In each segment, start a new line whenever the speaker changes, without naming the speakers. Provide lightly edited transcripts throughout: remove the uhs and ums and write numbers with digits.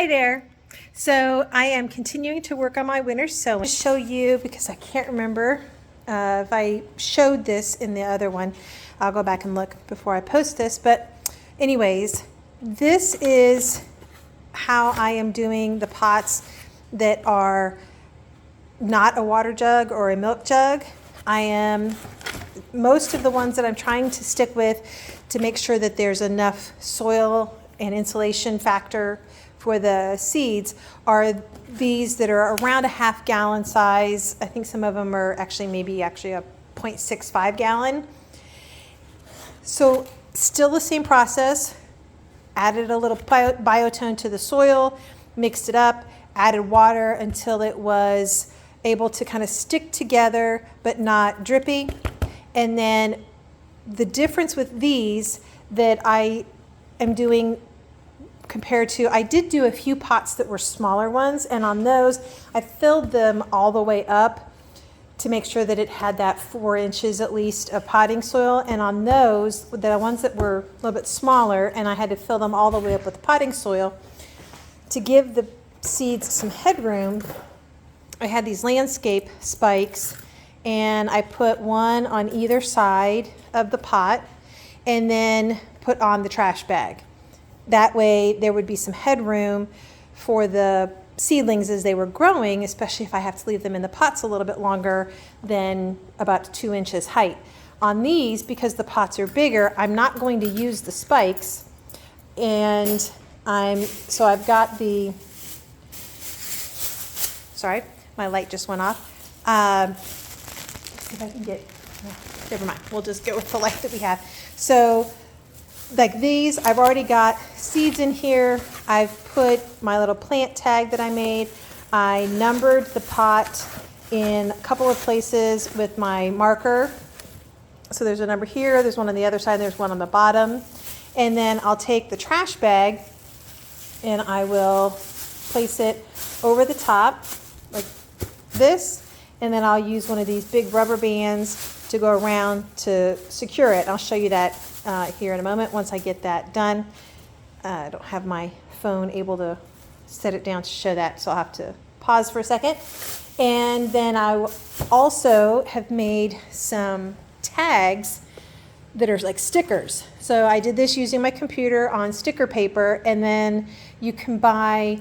Hi there. So I am continuing to work on my winter sowing. I'll show you because I can't remember if I showed this in the other one. I'll go back and look before I post this. But anyways, this is how I am doing the pots that are not a water jug or a milk jug. Most of the ones that I'm trying to stick with to make sure that there's enough soil and insulation factor for the seeds are these that are around a ½ gallon size. I think some of them are maybe a 0.65 gallon. So still the same process. Added a little biotone to the soil, mixed it up, added water until it was able to kind of stick together but not drippy. And then the difference with these that I am doing compared to, I did do a few pots that were smaller ones, and on those I filled them all the way up to make sure that it had that 4 inches at least of potting soil. And on those, the ones that were a little bit smaller, and I had to fill them all the way up with potting soil to give the seeds some headroom, I had these landscape spikes, and I put one on either side of the pot and then put on the trash bag. That way there would be some headroom for the seedlings as they were growing, especially if I have to leave them in the pots a little bit longer than about 2 inches height. On these, because the pots are bigger, I'm not going to use the spikes, and I've got the, sorry, my light just went off. If I can get, never mind, we'll just go with the light that we have. So like these, I've already got seeds in here. I've put my little plant tag that I made. I numbered the pot in a couple of places with my marker. So there's a number here, there's one on the other side, there's one on the bottom. And then I'll take the trash bag and I will place it over the top like this. And then I'll use one of these big rubber bands to go around to secure it. I'll show you that here in a moment once I get that done. I don't have my phone able to set it down to show that, so I'll have to pause for a second. And then I also have made some tags that are like stickers. So I did this using my computer on sticker paper, and then you can buy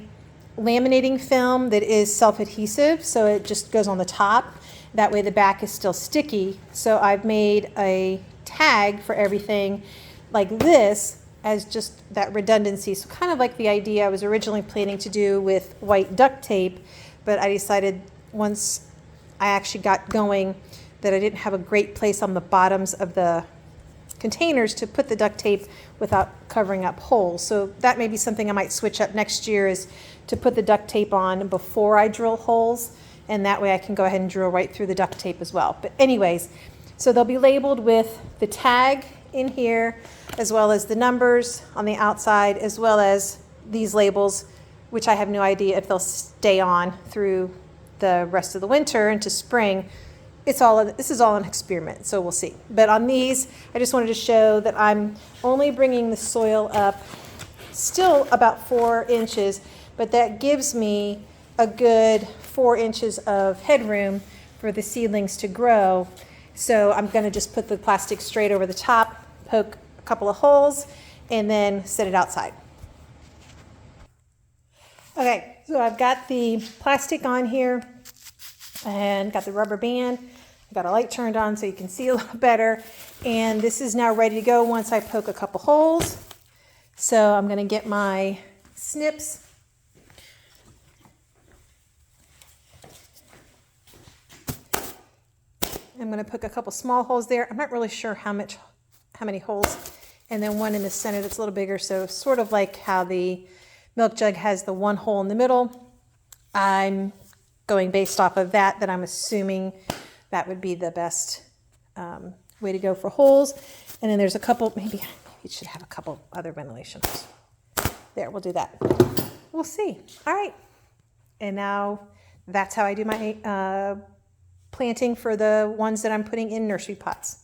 laminating film that is self-adhesive, so it just goes on the top. That way the back is still sticky. So I've made a tag for everything like this as just that redundancy. So kind of like the idea I was originally planning to do with white duct tape, but I decided once I actually got going that I didn't have a great place on the bottoms of the containers to put the duct tape without covering up holes. So that may be something I might switch up next year, is to put the duct tape on before I drill holes, and that way I can go ahead and drill right through the duct tape as well. But anyways, so they'll be labeled with the tag in here, as well as the numbers on the outside, as well as these labels, which I have no idea if they'll stay on through the rest of the winter into spring. This is all an experiment, so we'll see. But on these, I just wanted to show that I'm only bringing the soil up still about 4 inches, but that gives me a good 4 inches of headroom for the seedlings to grow. So I'm going to just put the plastic straight over the top, poke a couple of holes, and then set it outside. Okay, so I've got the plastic on here and got the rubber band. I've got a light turned on so you can see a little better. And this is now ready to go once I poke a couple holes. So I'm going to get my snips. I'm going to poke a couple small holes there. I'm not really sure how many holes. And then one in the center that's a little bigger. So sort of like how the milk jug has the one hole in the middle. I'm going based off of that I'm assuming that would be the best way to go for holes. And then there's a couple, maybe it should have a couple other ventilation holes. There, we'll do that. We'll see. All right. And now that's how I do my planting for the ones that I'm putting in nursery pots.